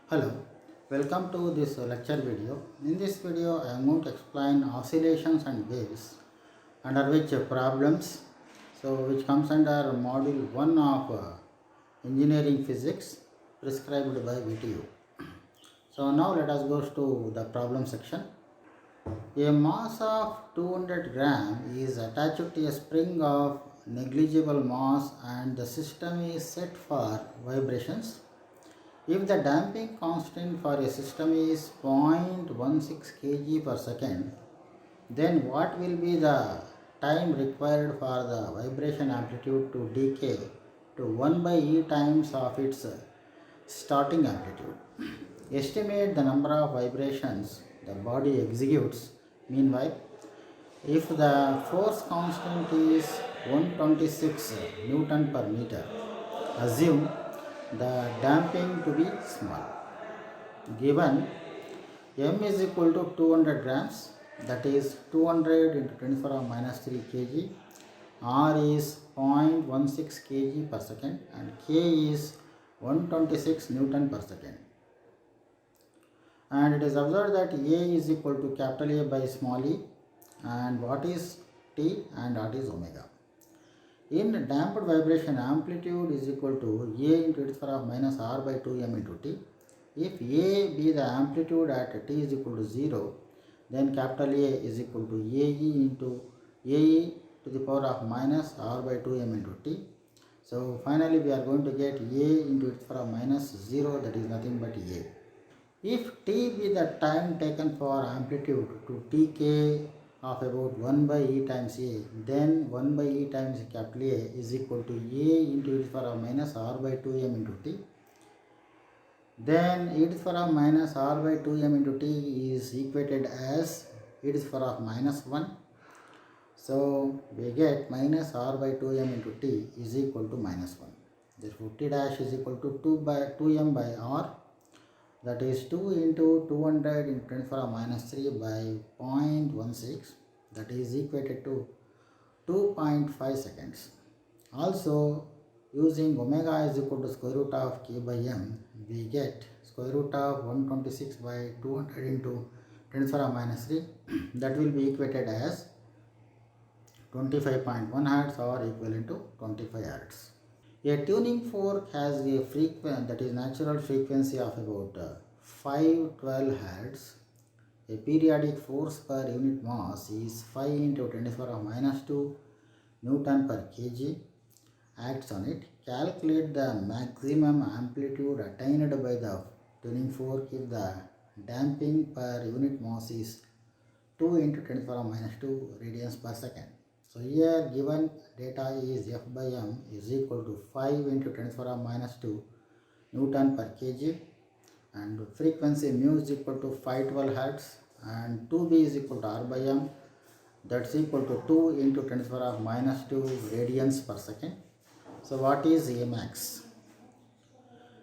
Hello, welcome to this lecture video. In this video, I am going to explain oscillations and waves under which problems, which comes under module 1 of engineering physics prescribed by VTU. So now let us go to the problem section. A mass of 200 gram is attached to a spring of negligible mass and the system is set for vibrations. If the damping constant for a system is 0.16 kg per second, then what will be the time required for the vibration amplitude to decay to 1 by E times of its starting amplitude? Estimate the number of vibrations the body executes. Meanwhile, if the force constant is 126 Newton per meter, assume the damping to be small. Given m is equal to 200 grams, that is 200 into 10 to the power minus 3 kg, r is 0.16 kg per second and k is 126 Newton per second. And it is observed that A is equal to capital A by small e, and what is T and what is omega. In damped vibration, amplitude is equal to A into e to the power minus r by 2m into T. If A be the amplitude at T is equal to 0, then capital A is equal to AE into AE to the power of minus r by 2m into T. So finally we are going to get A into e to the power minus 0, that is nothing but A. If T be the time taken for amplitude to decay of about 1 by E times A, then 1 by E times capital A is equal to A into e to the power minus r by 2m into T. Then e to the power minus r by 2m into T is equated as e to the power minus 1. So we get minus r by 2m into T is equal to minus 1. Therefore T dash is equal to 2m by r, that is 2 into 200 into 10 to the power minus 3 by 0.16, that is equated to 2.5 seconds. Also, using omega is equal to square root of k by m, we get square root of 126 by 200 into 10 to the power minus 3, that will be equated as 25.1 Hz or equivalent to 25 Hz. A tuning fork has a frequency, that is natural frequency of about 512 Hz. A periodic force per unit mass is 5 into 10 to the power minus 2 Newton per kg acts on it. Calculate the maximum amplitude attained by the tuning fork if the damping per unit mass is 2 into 10 to the power minus 2 radians per second. So here given data is F by m is equal to 5 into 10 to the power minus 2 Newton per kg, and frequency mu is equal to 512 Hz, and 2b is equal to r by m, that's equal to 2 into 10 to the power minus 2 radians per second. So what is A max?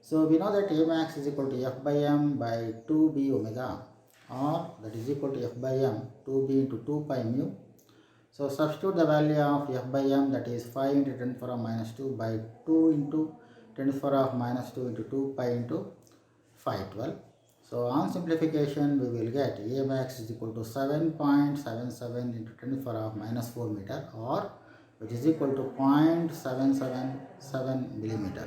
So we know that A max is equal to F by m by 2b omega, or that is equal to F by m 2b into 2 pi mu. So substitute the value of F by m, that is 5 into 10 to the power minus 2 by 2 into 10 to the power minus 2 into 2 pi into 512. So on simplification we will get A max is equal to 7.77 into 10 to the power minus 4 meter, or which is equal to 0.777 millimeter.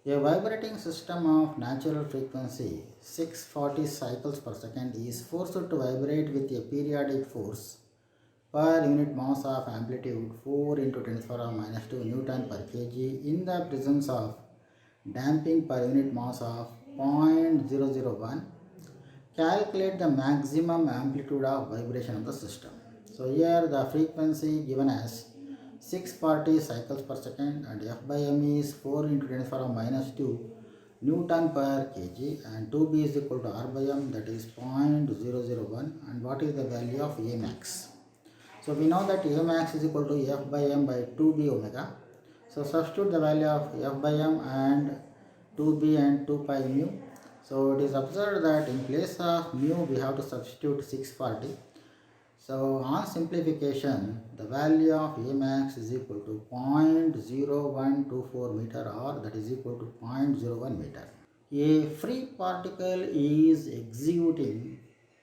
A vibrating system of natural frequency 640 cycles per second is forced to vibrate with a periodic force per unit mass of amplitude 4 into 10 to the power minus 2 Newton per kg in the presence of damping per unit mass of 0.001. Calculate the maximum amplitude of vibration of the system. So here the frequency given as 640 cycles per second, and F by m is 4 into 10 to the power minus 2 Newton per kg, and 2b is equal to r by m, that is 0.001. And what is the value of A max? So we know that A max is equal to F by m by 2b omega. So substitute the value of F by m and 2b and 2 pi mu. So it is observed that in place of mu we have to substitute 640. So on simplification, the value of A max is equal to 0.0124 meter, or that is equal to 0.01 meter. A free particle is executing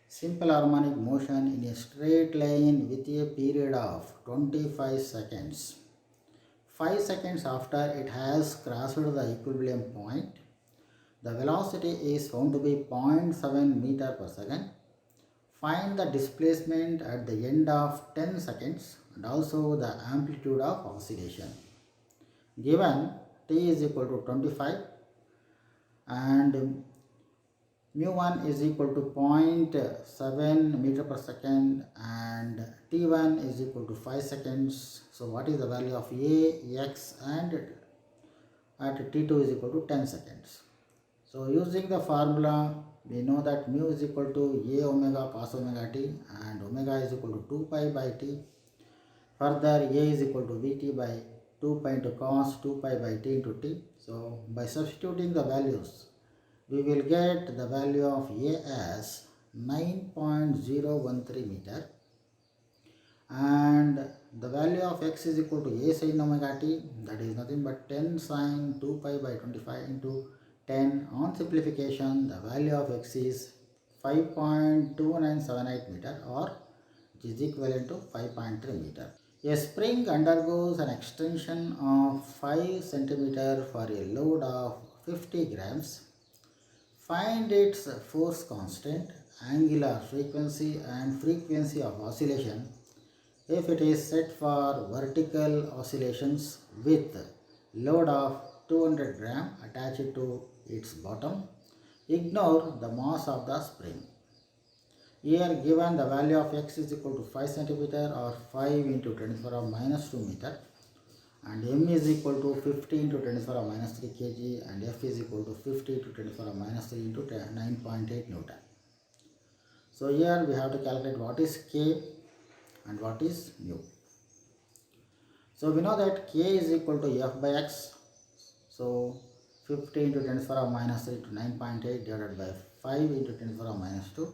simple harmonic motion in a straight line with a period of 25 seconds. 5 seconds after it has crossed the equilibrium point, the velocity is found to be 0.7 meter per second. Find the displacement at the end of 10 seconds and also the amplitude of oscillation. Given t is equal to 25 and mu1 is equal to 0.7 meter per second and t1 is equal to 5 seconds. So what is the value of a, x and at t2 is equal to 10 seconds. So using the formula, we know that mu is equal to a omega cos omega t and omega is equal to 2 pi by t. Further, a is equal to vt by 2 pi into cos 2 pi by t into t. So by substituting the values, we will get the value of a as 9.013 meter and the value of x is equal to a sin omega t, that is nothing but 10 sin 2 pi by 25 into 10. On simplification, the value of x is 5.2978 meter or which is equivalent to 5.3 meter. A spring undergoes an extension of 5 centimeter for a load of 50 grams. Find its force constant, angular frequency and frequency of oscillation if it is set for vertical oscillations with load of 200 gram attached to its bottom. Ignore the mass of the spring. Here given the value of x is equal to 5 centimeter or 5 into 10 to the power of minus 2 meter and m is equal to 50 into 10 to the power of minus 3 kg and f is equal to 50 into 10 to the power of minus 3 into 9.8 Newton. So here we have to calculate what is k and what is mu. So we know that k is equal to f by x. So 50 into 10 to the power of minus 3 to 9.8 divided by 5 into 10 to the power of minus 2.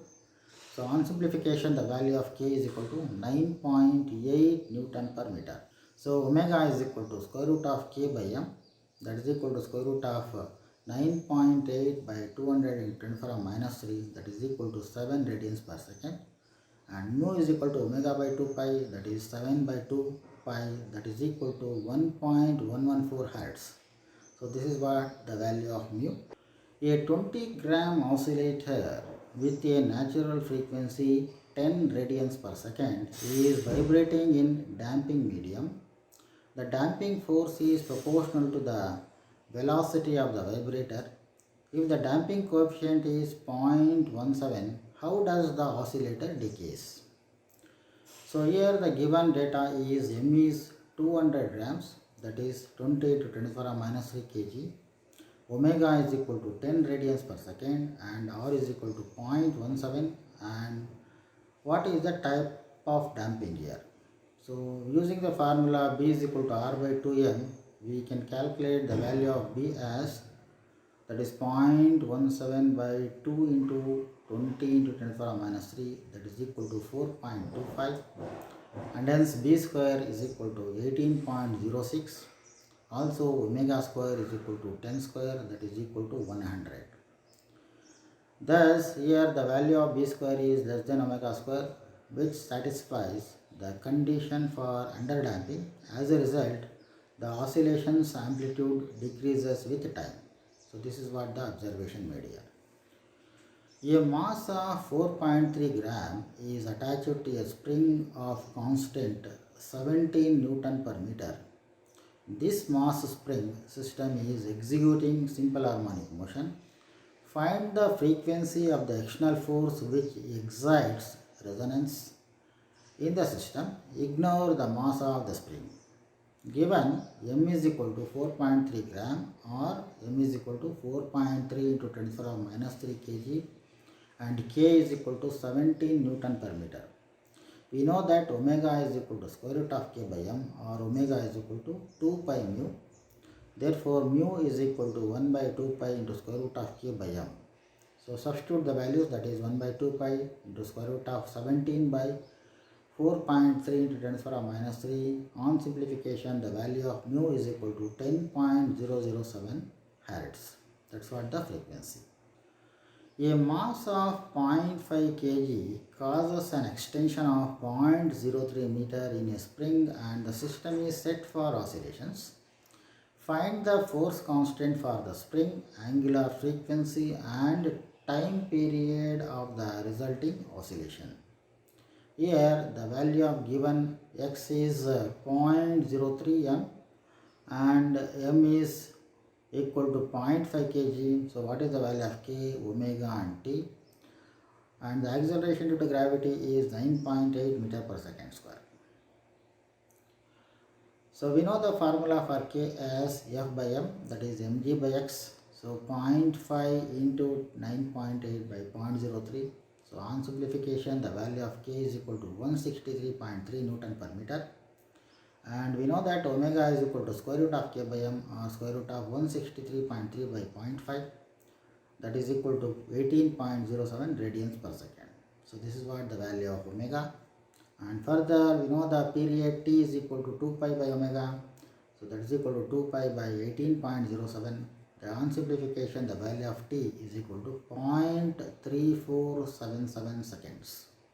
So on simplification, the value of k is equal to 9.8 Newton per meter. So omega is equal to square root of k by m, that is equal to square root of 9.8 by 200 into 10 to the power of minus 3, that is equal to 7 radians per second. And mu is equal to omega by 2 pi, that is 7 by 2 pi, that is equal to 1.114 hertz. So this is what the value of mu. A 20 gram oscillator with a natural frequency 10 radians per second is vibrating in damping medium. The damping force is proportional to the velocity of the vibrator. If the damping coefficient is 0.17, how does the oscillator decays? So here the given data is m is 200 grams, that is 20 to 10 to the power of minus 3 kg. Omega is equal to 10 radians per second and r is equal to 0.17 and what is the type of damping here? So using the formula b is equal to r by 2m, we can calculate the value of b as that is 0.17 by 2 into 20 into 10 to the power of minus 3, that is equal to 4.25 and hence b square is equal to 18.06. Also omega square is equal to 10 square, that is equal to 100. Thus here the value of b square is less than omega square, which satisfies the condition for underdamping. As a result, the oscillation's amplitude decreases with time. So this is what the observation made here. A mass of 4.3 gram is attached to a spring of constant 17 Newton per meter. This mass spring system is executing simple harmonic motion. Find the frequency of the external force which excites resonance in the system. Ignore the mass of the spring. Given m is equal to 4.3 gram or m is equal to 4.3 into 10 to the power of minus 3 kg and k is equal to 17 Newton per meter. We know that omega is equal to square root of k by m or omega is equal to 2 pi mu. Therefore, mu is equal to 1 by 2 pi into square root of k by m. So substitute the values, that is 1 by 2 pi into square root of 17 by 4.3 into 10 to the power of minus 3. On simplification, the value of mu is equal to 10.007 hertz. That's what the frequency. A mass of 0.5 kg causes an extension of 0.03 meter in a spring and the system is set for oscillations. Find the force constant for the spring, angular frequency and time period of the resulting oscillation. Here the value of given x is 0.03 m and m is equal to 0.5 kg. So what is the value of k, omega and t? And the acceleration due to gravity is 9.8 meter per second square. So we know the formula for k as f by m, that is mg by x. So 0.5 into 9.8 by 0.03. So on simplification the value of k is equal to 163.3 Newton per meter. And we know that omega is equal to square root of k by m or square root of 163.3 by 0.5, that is equal to 18.07 radians per second. So this is what the value of omega. And further we know the period t is equal to 2 pi by omega, so that is equal to 2 pi by 18.07. The on simplification the value of t is equal to 0.3477 seconds.